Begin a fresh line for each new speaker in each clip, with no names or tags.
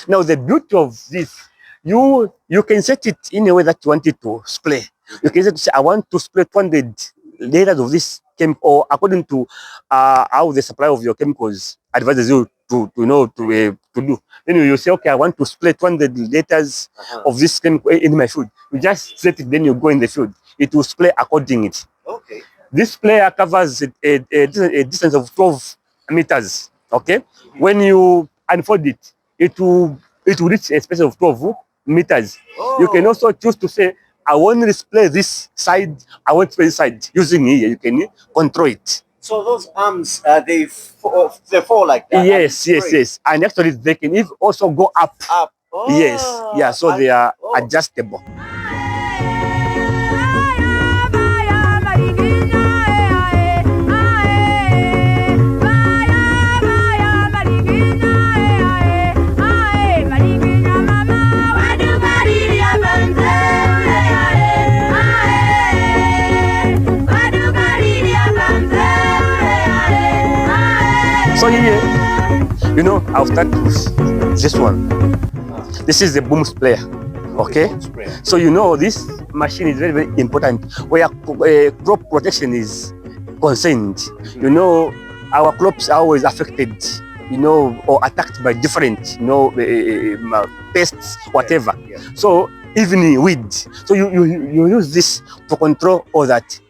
Now the beauty of this, you can set it in a way that you want it to spray. You can say, I want to spray 200 liters of this chemical, or according to how the supply of your chemicals advises you to do. Then you say, okay, I want to spray 200 liters of this chemical in my field. You just set it, then you go in the field. It will spray according it.
Okay.
This sprayer covers a distance of 12 meters. Okay, when you unfold it, it will reach a space of 12 meters. You can also choose to say, I want to spray this side, I want to spray this side. Using here, you can control it.
So those arms, they fall like that.
Yes. And actually, they can also go up.
Up.
Yes, yeah. So they are adjustable. So here, I'll start with this one. This is the boom sprayer. Okay, so this machine is very, very important where crop protection is concerned. Our crops are always affected, or attacked by different, pests, whatever. So even weeds. So you use this to control all that.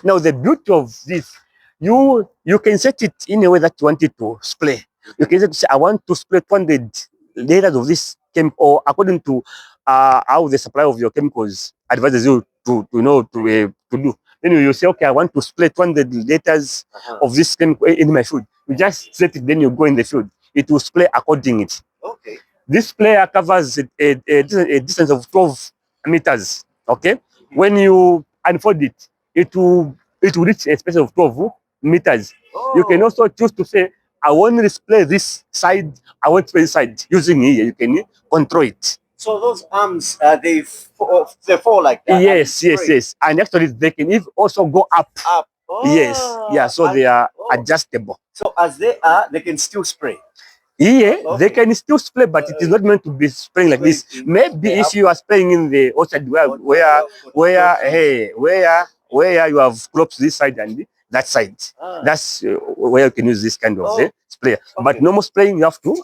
Now the beauty of this, you can set it in a way that you want it to spray. You can say, I want to spray 200 liters of this chemical, or according to how the supply of your chemicals advises you to do. Then you say, okay, I want to spray 200 liters of this chemical in my field. You just set it, then you go in the field. It will spray according it.
Okay.
This sprayer covers a distance of 12 meters. Okay. When you unfold it, it will reach a space of 12 meters. You can also choose to say, I want to spray this side, I want to spray this side. Using here, you can control it.
So those arms, they fall like that.
Yes. And actually, they can also go up.
Up.
Yes. Yeah. So they are adjustable.
So as they are, they can still spray.
Yeah, they can still spray, but it is not meant to be spraying like this. Maybe if you are spraying in the orchard where you have crops this side and that side, that's where you can use this kind of sprayer. But normal spraying, you have to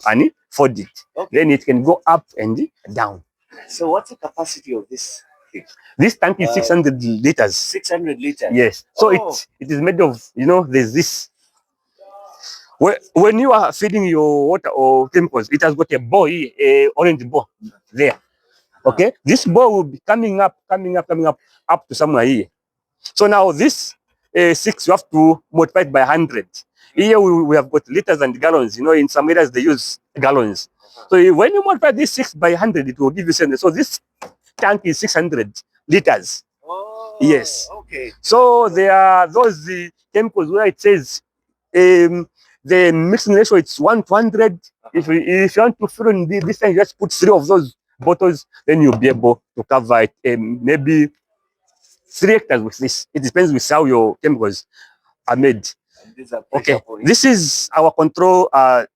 fold it. Then it can go up and down.
So what's the capacity of this thing?
This tank is 600 liters.
600 liters.
Yes. So it is made of, there's this. When you are feeding your water or chemicals, it has got a ball, orange ball there. Okay, this ball will be coming up to somewhere here. So now this 6 you have to multiply it by 100. Here we have got liters and gallons. In some areas they use gallons. So when you multiply this 6 by 100, it will give you 700. So this tank is 600 liters. Yes.
Okay.
So there are those chemicals where it says the mixing ratio it's 1:100. If you want to fill in this time, you just put 3 of those bottles, then you'll be able to cover it. Maybe 3 hectares with this. It depends with how your chemicals are made. Okay, this is our control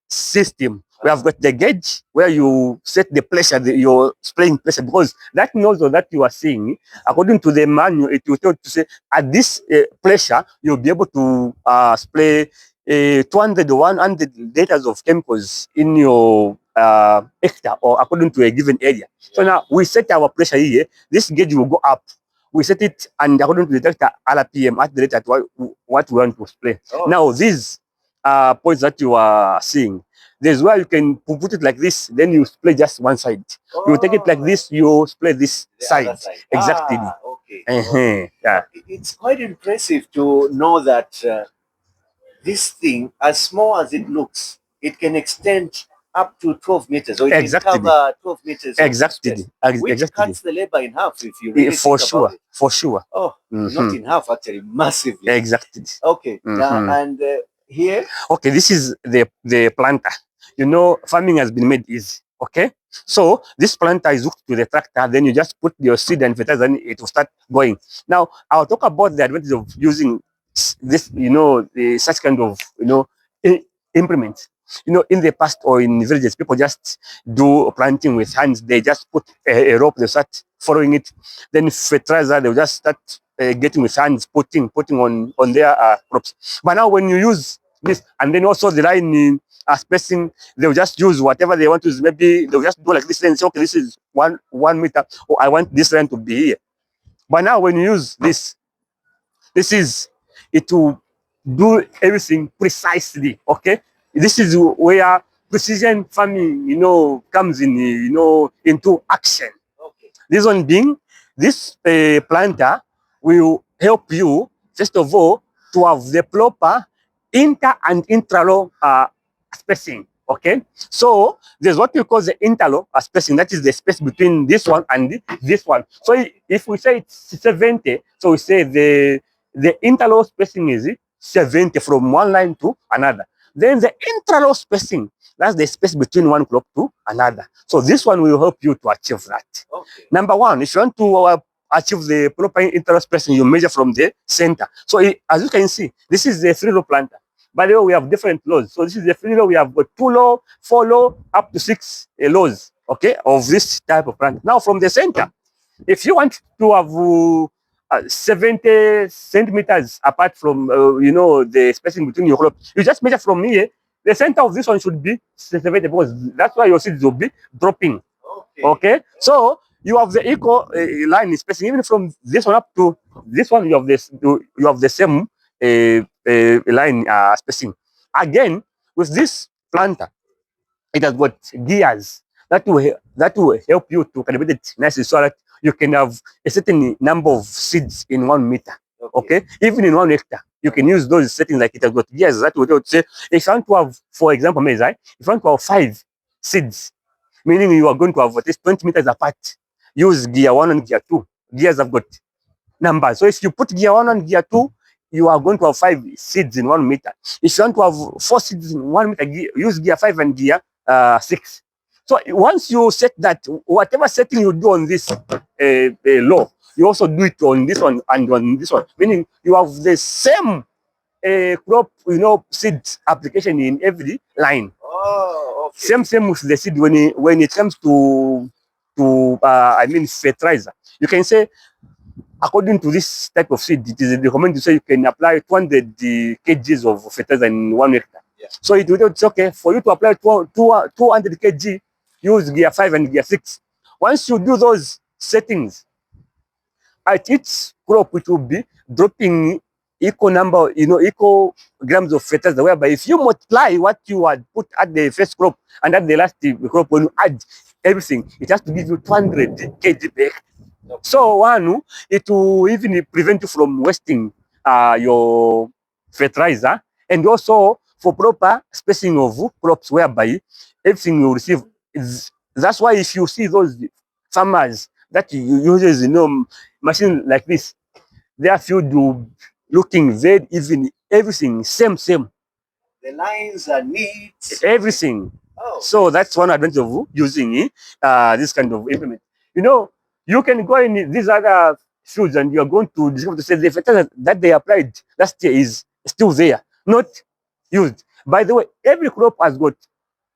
system. We have got the gauge where you set the pressure, your spraying pressure, because that nozzle that you are seeing, according to the manual, it will tell you to say at this pressure, you'll be able to spray 200 or 100 liters of chemicals in your hectare or according to a given area. So now we set our pressure here. This gauge will go up. We set it, and according to the detector RPM at the rate at what we want to spray. Now these points that you are seeing, there's where you can put it like this, then you spray just one side. You take it like this, you spray this side. Exactly.
Okay.
Yeah.
It's quite impressive to know that this thing, as small as it looks, it can extend up to 12 meters, or it can cover 12 meters.
Exactly.
Which cuts the labor in half if you really
for
think
sure.
about it.
For sure.
Oh, not in half, actually, massively.
Exactly.
Okay. And here?
Okay, this is the planter. Farming has been made easy. Okay, so this planter is hooked to the tractor. Then you just put your seed and fertilizer, and it will start going. Now I'll talk about the advantage of using this, such kind of implements. in the past or in villages, people just do planting with hands. They just put a rope, they start following it. Then fertilizer, they'll just start getting with hands, putting on their crops. But now when you use this, and then also the line spacing, they'll just use whatever they want to use. Maybe they'll just do like this and say, okay, this is 1 meter, or I want this line to be here. But now when you use this is it will do everything precisely. Okay, this is where precision farming, comes in, into action.
Okay.
This one being, this planter will help you first of all to have the proper inter and intra-row spacing. Okay, so there's what we call the interlow spacing. That is the space between this one and this one. So if we say it's 70, so we say the interlow spacing is 70 from one line to another. Then the intra-row spacing, that's the space between one crop to another. So this one will help you to achieve that.
Okay.
Number one, if you want to achieve the proper inter-row spacing, you measure from the center. So as you can see, this is the 3-row planter. By the way, we have different lows. So this is the 3-row. We have got 2-row, 4-row, up to 6 lows, okay, of this type of plant. Now from the center, if you want to have 70 centimeters apart from, the spacing between your crops, you just measure from here. The center of this one should be 70, because that's why your seeds will be dropping. Okay. So you have the equal line spacing, even from this one up to this one. You have the same line spacing. Again, with this planter, it has got gears that will help you to calibrate it nicely, so that you can have a certain number of seeds in 1 meter. Okay, even in 1 hectare, you can use those settings. Like, it has got gears that will say, if you want to have, for example, maize, if you want to have 5 seeds, meaning you are going to have at least 20 meters apart, use gear 1 and gear 2. Gears have got numbers. So if you put gear 1 and gear 2, you are going to have 5 seeds in 1 meter. If you want to have 4 seeds in 1 meter, use gear 5 and gear 6. So once you set that, whatever setting you do on this law, you also do it on this one and on this one, meaning you have the same crop, seed application in every line.
Oh, okay.
Same with the seed. When it comes to fertilizer, you can say, according to this type of seed, it is recommended to say you can apply 200 kgs of fertilizer in 1 hectare.
Yeah.
So it's okay for you to apply 200 kg, use gear 5 and gear 6. Once you do those settings, at each crop it will be dropping equal number, equal grams of fertilizer, whereby if you multiply what you had put at the first crop and at the last crop, when you add everything, it has to give you 200 kg per hectare. So one, it will even prevent you from wasting your fertilizer, and also for proper spacing of crops, whereby everything you receive is. That's why if you see those farmers that uses machine like this, their field will looking very even, everything same.
The lines are neat.
Everything.
Oh.
So that's one advantage of using this kind of implement. You can go in these other fields and you are going to discover to say the fertilizer that they applied last year is still there, not used. By the way, every crop has got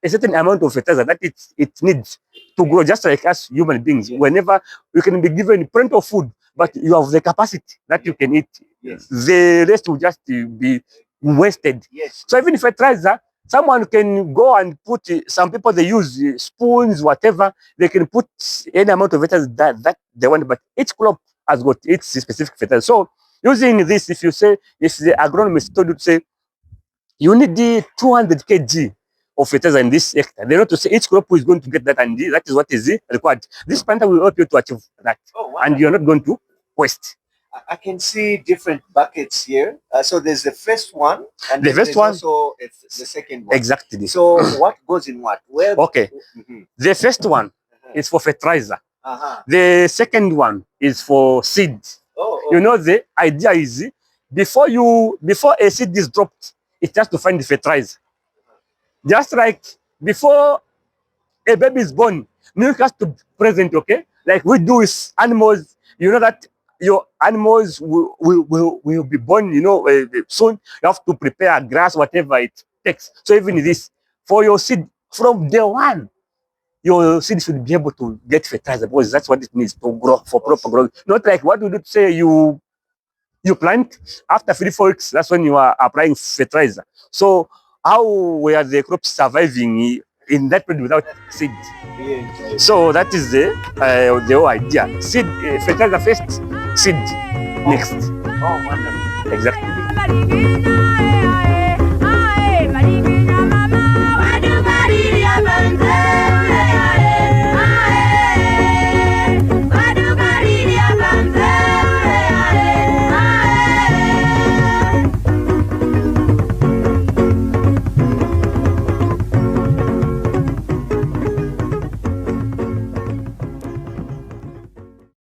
a certain amount of fertilizer that it needs to grow, just like us human beings. Whenever you can be given plenty of food, but you have the capacity that you can eat, the rest will just be wasted.
Yes.
So even fertilizer, someone can go and put, some people they use spoons, whatever, they can put any amount of fertilizer that they want, but each crop has got its specific fertilizer. So using this, if the agronomist told you to say, you need the 200 kg of fertilizer in this hectare, they know to say each crop is going to get that, and that is what is required. This planter will help you to achieve that.
Oh, wow.
And you're not going to waste.
I can see different buckets here. So there's the first one, and
The
then
first
there's
one,
also the second one.
exactly.
So what goes in what? Where?
Okay.
Mhm.
The first one is for fertilizer.
Uh-huh.
The second one is for seed.
Oh,
The idea is, before a seed is dropped, it has to find the fertilizer. Just like before a baby is born, milk has to be present, okay? Like we do with animals, that your animals will be born, soon. You have to prepare grass, whatever it takes. So even this, for your seed from day one. Your seed should be able to get fertilizer because that's what it needs to grow for proper growth. Not like what we do to say you plant after 3-4 weeks. That's when you are applying fertilizer. So how were the crops surviving in that period without seed? So that is the whole idea. Seed fertilizer first, seed next.
Oh, wonderful.
Exactly.